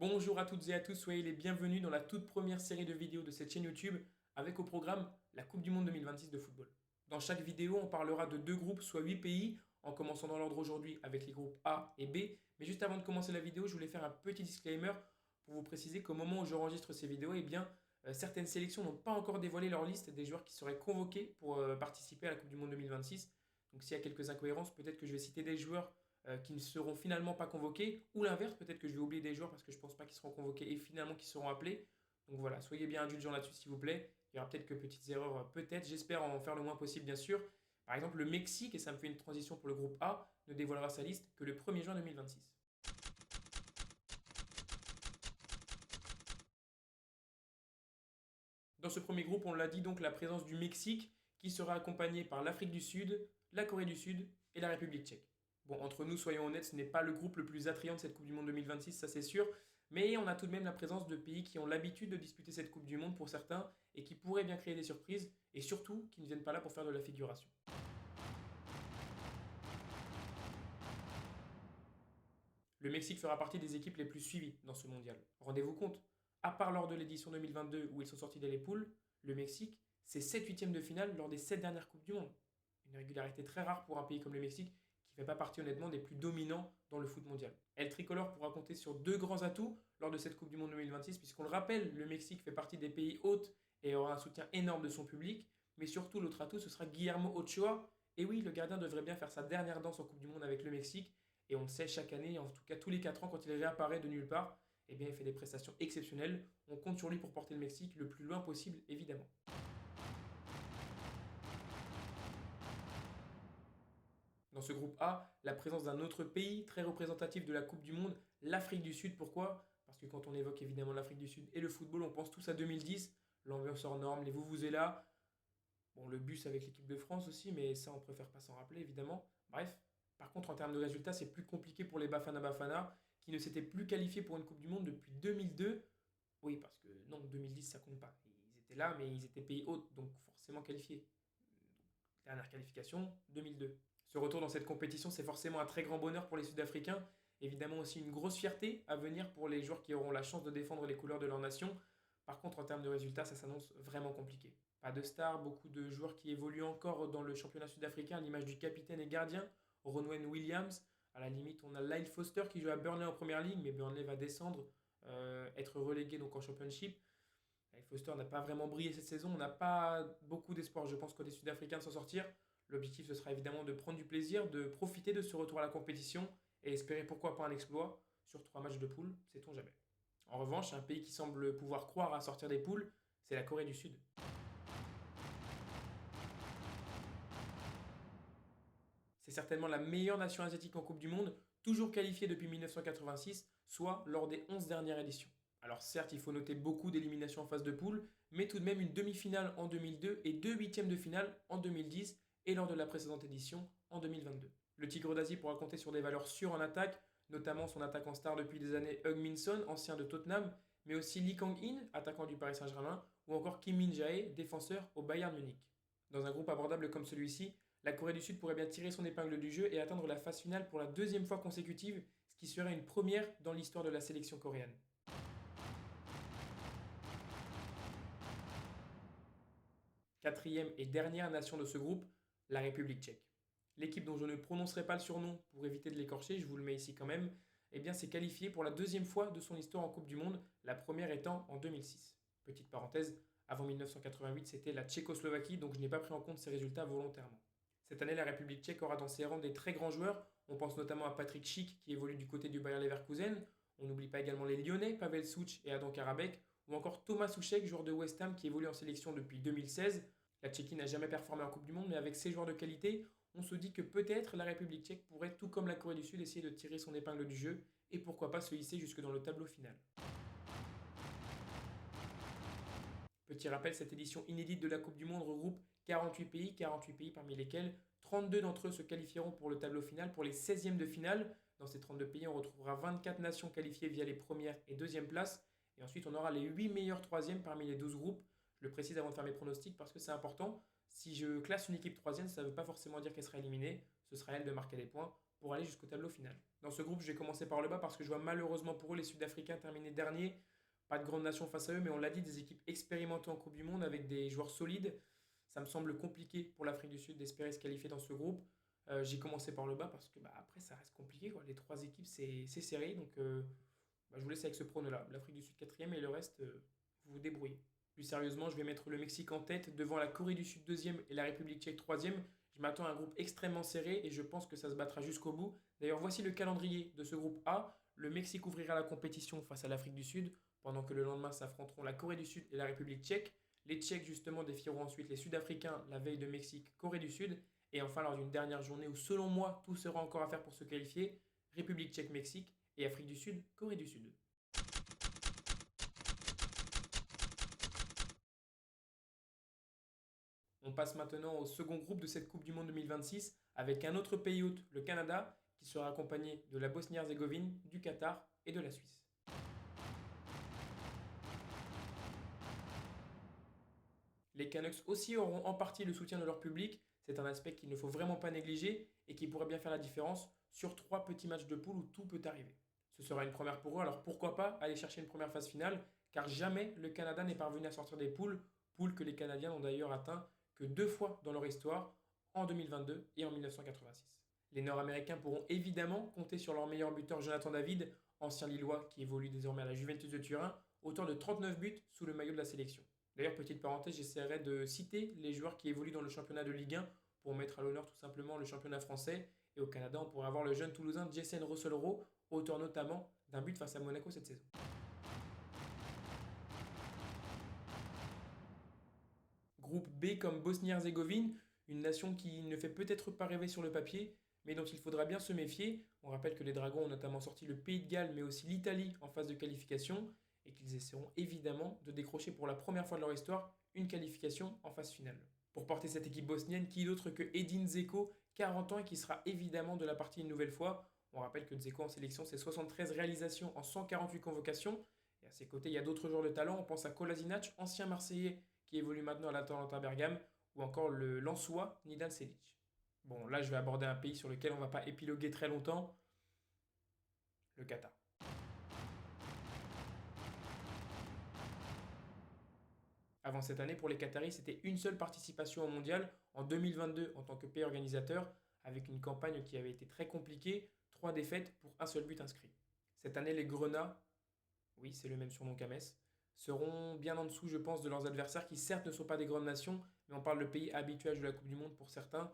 Bonjour à toutes et à tous, soyez les bienvenus dans la toute première série de vidéos de cette chaîne YouTube avec au programme la Coupe du Monde 2026 de football. Dans chaque vidéo, on parlera de deux groupes, soit 8 pays, en commençant dans l'ordre aujourd'hui avec les groupes A et B. Mais juste avant de commencer la vidéo, je voulais faire un petit disclaimer pour vous préciser qu'au moment où j'enregistre ces vidéos, certaines sélections n'ont pas encore dévoilé leur liste des joueurs qui seraient convoqués pour participer à la Coupe du Monde 2026. Donc s'il y a quelques incohérences, peut-être que je vais citer des joueurs qui ne seront finalement pas convoqués, ou l'inverse, peut-être que je vais oublier des joueurs parce que je ne pense pas qu'ils seront convoqués et finalement qu'ils seront appelés. Donc voilà, soyez bien indulgents là-dessus s'il vous plaît. Il y aura peut-être que petites erreurs, peut-être, j'espère en faire le moins possible bien sûr. Par exemple, le Mexique, et ça me fait une transition pour le groupe A, ne dévoilera sa liste que le 1er juin 2026. Dans ce premier groupe, on l'a dit donc, la présence du Mexique qui sera accompagné par l'Afrique du Sud, la Corée du Sud et la République tchèque. Bon, entre nous, soyons honnêtes, ce n'est pas le groupe le plus attrayant de cette Coupe du Monde 2026, ça c'est sûr, mais on a tout de même la présence de pays qui ont l'habitude de disputer cette Coupe du Monde pour certains et qui pourraient bien créer des surprises et surtout qui ne viennent pas là pour faire de la figuration. Le Mexique fera partie des équipes les plus suivies dans ce mondial. Rendez-vous compte, à part lors de l'édition 2022 où ils sont sortis dès les poules, le Mexique, c'est 7 huitièmes de finale lors des 7 dernières Coupes du Monde. Une régularité très rare pour un pays comme le Mexique qui ne fait pas partie honnêtement des plus dominants dans le foot mondial. El Tricolore pourra compter sur deux grands atouts lors de cette Coupe du Monde 2026 puisqu'on le rappelle, le Mexique fait partie des pays hôtes et aura un soutien énorme de son public, mais surtout l'autre atout ce sera Guillermo Ochoa. Et oui, le gardien devrait bien faire sa dernière danse en Coupe du Monde avec le Mexique et on le sait chaque année, en tout cas tous les 4 ans, quand il réapparaît de nulle part, eh bien, il fait des prestations exceptionnelles. On compte sur lui pour porter le Mexique le plus loin possible, évidemment. Dans ce groupe A, la présence d'un autre pays très représentatif de la Coupe du Monde, l'Afrique du Sud. Pourquoi? Parce que quand on évoque évidemment l'Afrique du Sud et le football, on pense tous à 2010, l'ambiance hors norme, les vous-vous-êtes-là. Bon, le bus avec l'équipe de France aussi, mais ça, on préfère pas s'en rappeler, évidemment. Bref, par contre, en termes de résultats, c'est plus compliqué pour les Bafana Bafana, qui ne s'étaient plus qualifiés pour une Coupe du Monde depuis 2002. Oui, parce que non, 2010, ça compte pas. Ils étaient là, mais ils étaient pays hôtes, donc forcément qualifiés. Dernière qualification, 2002. Ce retour dans cette compétition, c'est forcément un très grand bonheur pour les Sud-Africains. Évidemment aussi une grosse fierté à venir pour les joueurs qui auront la chance de défendre les couleurs de leur nation. Par contre, en termes de résultats, ça s'annonce vraiment compliqué. Pas de stars, beaucoup de joueurs qui évoluent encore dans le championnat sud-africain, à l'image du capitaine et gardien, Ronwen Williams. À la limite, on a Lyle Foster qui joue à Burnley en première ligue, mais Burnley va descendre, être relégué donc en championship. Lyle Foster n'a pas vraiment brillé cette saison, on n'a pas beaucoup d'espoir, je pense, côté sud-africain de s'en sortir. L'objectif, ce sera évidemment de prendre du plaisir, de profiter de ce retour à la compétition et espérer pourquoi pas un exploit sur 3 matchs de poule, sait-on jamais. En revanche, un pays qui semble pouvoir croire à sortir des poules, c'est la Corée du Sud. C'est certainement la meilleure nation asiatique en Coupe du Monde, toujours qualifiée depuis 1986, soit lors des 11 dernières éditions. Alors certes, il faut noter beaucoup d'éliminations en phase de poule, mais tout de même une demi-finale en 2002 et deux huitièmes de finale en 2010 et lors de la précédente édition en 2022. Le Tigre d'Asie pourra compter sur des valeurs sûres en attaque, notamment son attaquant star depuis des années Heung-min Son, ancien de Tottenham, mais aussi Lee Kang-in, attaquant du Paris Saint-Germain, ou encore Kim Min-jae, défenseur au Bayern Munich. Dans un groupe abordable comme celui-ci, la Corée du Sud pourrait bien tirer son épingle du jeu et atteindre la phase finale pour la deuxième fois consécutive, ce qui serait une première dans l'histoire de la sélection coréenne. Quatrième et dernière nation de ce groupe, la République tchèque. L'équipe dont je ne prononcerai pas le surnom pour éviter de l'écorcher, je vous le mets ici quand même, eh bien s'est qualifiée pour la deuxième fois de son histoire en Coupe du Monde, la première étant en 2006. Petite parenthèse, avant 1988 c'était la Tchécoslovaquie, donc je n'ai pas pris en compte ces résultats volontairement. Cette année, la République tchèque aura dans ses rangs des très grands joueurs. On pense notamment à Patrick Schick qui évolue du côté du Bayer Leverkusen. On n'oublie pas également les Lyonnais, Pavel Such et Adam Karabek, ou encore Thomas Souček, joueur de West Ham qui évolue en sélection depuis 2016. La Tchéquie n'a jamais performé en Coupe du Monde, mais avec ses joueurs de qualité, on se dit que peut-être la République tchèque pourrait, tout comme la Corée du Sud, essayer de tirer son épingle du jeu et pourquoi pas se hisser jusque dans le tableau final. Petit rappel, cette édition inédite de la Coupe du Monde regroupe 48 pays parmi lesquels 32 d'entre eux se qualifieront pour le tableau final pour les 16e de finale. Dans ces 32 pays, on retrouvera 24 nations qualifiées via les premières et deuxièmes places. Et ensuite, on aura les 8 meilleurs troisièmes parmi les 12 groupes. Je le précise avant de faire mes pronostics parce que c'est important. Si je classe une équipe troisième, ça ne veut pas forcément dire qu'elle sera éliminée. Ce sera à elle de marquer des points. pour aller jusqu'au tableau final. Dans ce groupe, je vais commencer par le bas parce que je vois malheureusement pour eux les Sud-Africains terminer dernier. Pas de grande nation face à eux, mais on l'a dit, des équipes expérimentées en Coupe du Monde avec des joueurs solides. Ça me semble compliqué pour l'Afrique du Sud d'espérer se qualifier dans ce groupe. J'ai commencé par le bas parce que après ça reste compliqué, quoi. Les trois équipes c'est serré, donc je vous laisse avec ce prono-là. L'Afrique du Sud quatrième et le reste, vous vous débrouillez. Plus sérieusement, je vais mettre le Mexique en tête devant la Corée du Sud deuxième et la République tchèque troisième. Je m'attends à un groupe extrêmement serré et je pense que ça se battra jusqu'au bout. D'ailleurs, voici le calendrier de ce groupe A. Le Mexique ouvrira la compétition face à l'Afrique du Sud, pendant que le lendemain s'affronteront la Corée du Sud et la République tchèque. Les Tchèques, justement, défieront ensuite les Sud-Africains la veille de Mexique-Corée du Sud. Et enfin, lors d'une dernière journée où, selon moi, tout sera encore à faire pour se qualifier, République tchèque-Mexique et Afrique du Sud-Corée du Sud. On passe maintenant au second groupe de cette Coupe du Monde 2026 avec un autre pays hôte, le Canada, qui sera accompagné de la Bosnie-Herzégovine, du Qatar et de la Suisse. Les Canucks aussi auront en partie le soutien de leur public, c'est un aspect qu'il ne faut vraiment pas négliger et qui pourrait bien faire la différence sur trois petits matchs de poule où tout peut arriver. Ce sera une première pour eux, alors pourquoi pas aller chercher une première phase finale, car jamais le Canada n'est parvenu à sortir des poules, poules que les Canadiens n'ont d'ailleurs atteint que deux fois dans leur histoire, en 2022 et en 1986. Les Nord-Américains pourront évidemment compter sur leur meilleur buteur Jonathan David, ancien Lillois qui évolue désormais à la Juventus de Turin, auteur de 39 buts sous le maillot de la sélection. D'ailleurs, petite parenthèse, j'essaierai de citer les joueurs qui évoluent dans le championnat de Ligue 1 pour mettre à l'honneur tout simplement le championnat français. Et au Canada, on pourrait avoir le jeune Toulousain Jason Russell-Rowe, auteur notamment d'un but face à Monaco cette saison. Groupe B comme Bosnie-Herzégovine, une nation qui ne fait peut-être pas rêver sur le papier, mais dont il faudra bien se méfier. On rappelle que les Dragons ont notamment sorti le Pays de Galles, mais aussi l'Italie en phase de qualification, et qu'ils essaieront évidemment de décrocher pour la première fois de leur histoire une qualification en phase finale. Pour porter cette équipe bosnienne, qui d'autre que Edin Dzeko, 40 ans et qui sera évidemment de la partie une nouvelle fois. On rappelle que Dzeko en sélection, c'est 73 réalisations en 148 convocations. Et à ses côtés, il y a d'autres joueurs de talent. On pense à Kolasinac, ancien Marseillais qui évolue maintenant à l'Atalanta Bergame, ou encore le Lensois Nidal Selic. Bon, là, je vais aborder un pays sur lequel on ne va pas épiloguer très longtemps, le Qatar. Avant cette année, pour les Qataris, c'était une seule participation au mondial en 2022 en tant que pays organisateur, avec une campagne qui avait été très compliquée, 3 défaites pour un seul but inscrit. Cette année, les Grenats, oui, c'est le même surnom qu'Ames, seront bien en dessous, je pense, de leurs adversaires qui certes ne sont pas des grandes nations, mais on parle de pays habitués de la Coupe du Monde pour certains.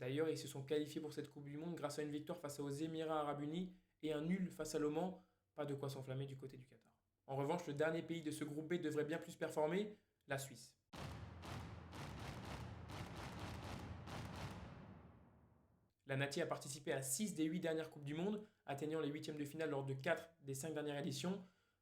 D'ailleurs, ils se sont qualifiés pour cette Coupe du Monde grâce à une victoire face aux Émirats Arabes Unis et un nul face à l'Oman. Pas de quoi s'enflammer du côté du Qatar. En revanche, le dernier pays de ce groupe B devrait bien plus performer, la Suisse. La Nati a participé à 6 des 8 dernières Coupes du Monde, atteignant les huitièmes de finale lors de 4 des 5 dernières éditions.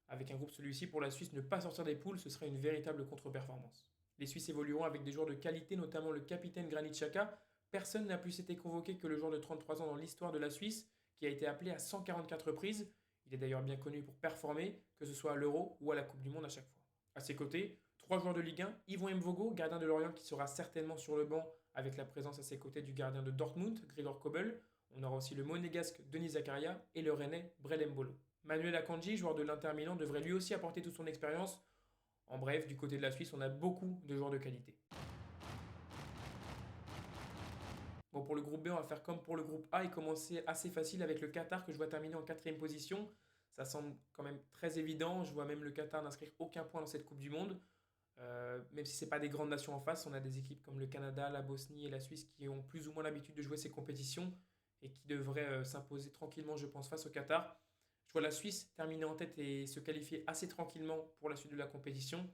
Avec un groupe celui-ci, pour la Suisse, ne pas sortir des poules, ce serait une véritable contre-performance. Les Suisses évolueront avec des joueurs de qualité, notamment le capitaine Granit Xhaka. Personne n'a plus été convoqué que le joueur de 33 ans dans l'histoire de la Suisse, qui a été appelé à 144 reprises. Il est d'ailleurs bien connu pour performer, que ce soit à l'Euro ou à la Coupe du Monde à chaque fois. À ses côtés, 3 joueurs de Ligue 1, Yvon Mvogo, gardien de Lorient qui sera certainement sur le banc avec la présence à ses côtés du gardien de Dortmund, Gregor Kobel. On aura aussi le monégasque Denis Zakaria et le rennais Brel Mbolo. Manuel Akanji, joueur de l'Inter Milan, devrait lui aussi apporter toute son expérience. En bref, du côté de la Suisse, on a beaucoup de joueurs de qualité. Bon, pour le groupe B, on va faire comme pour le groupe A et commencer assez facile avec le Qatar que je vois terminer en quatrième position. Ça semble quand même très évident. Je vois même le Qatar n'inscrire aucun point dans cette Coupe du Monde. Même si ce n'est pas des grandes nations en face, on a des équipes comme le Canada, la Bosnie et la Suisse qui ont plus ou moins l'habitude de jouer ces compétitions et qui devraient s'imposer tranquillement, je pense, face au Qatar. Je vois la Suisse terminer en tête et se qualifier assez tranquillement pour la suite de la compétition.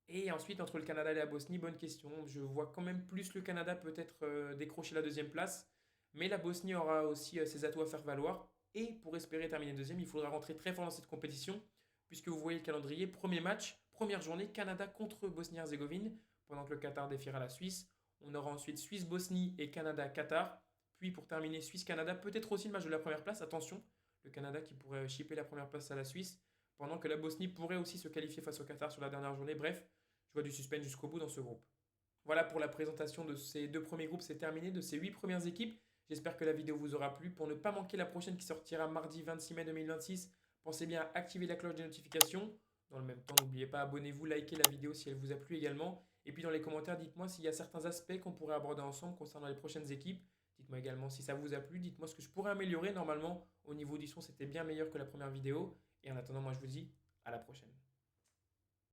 Et ensuite, entre le Canada et la Bosnie, bonne question. Je vois quand même plus le Canada peut-être décrocher la deuxième place. Mais la Bosnie aura aussi ses atouts à faire valoir. Et pour espérer terminer deuxième, il faudra rentrer très fort dans cette compétition. Puisque vous voyez le calendrier, premier match, première journée, Canada contre Bosnie-Herzégovine. Pendant que le Qatar défiera la Suisse. On aura ensuite Suisse-Bosnie et Canada-Qatar. Puis pour terminer, Suisse-Canada, peut-être aussi le match de la première place. Attention, le Canada qui pourrait chipper la première place à la Suisse. Pendant que la Bosnie pourrait aussi se qualifier face au Qatar sur la dernière journée. Bref, je vois du suspense jusqu'au bout dans ce groupe. Voilà pour la présentation de ces deux premiers groupes, c'est terminé, de ces 8 premières équipes. J'espère que la vidéo vous aura plu. Pour ne pas manquer la prochaine qui sortira mardi 26 mai 2026, pensez bien à activer la cloche des notifications. Dans le même temps, n'oubliez pas, abonnez-vous, likez la vidéo si elle vous a plu également. Et puis dans les commentaires, dites-moi s'il y a certains aspects qu'on pourrait aborder ensemble concernant les prochaines équipes. Dites-moi également si ça vous a plu, dites-moi ce que je pourrais améliorer. Normalement, au niveau du son, c'était bien meilleur que la première vidéo. Et en attendant, moi je vous dis à la prochaine.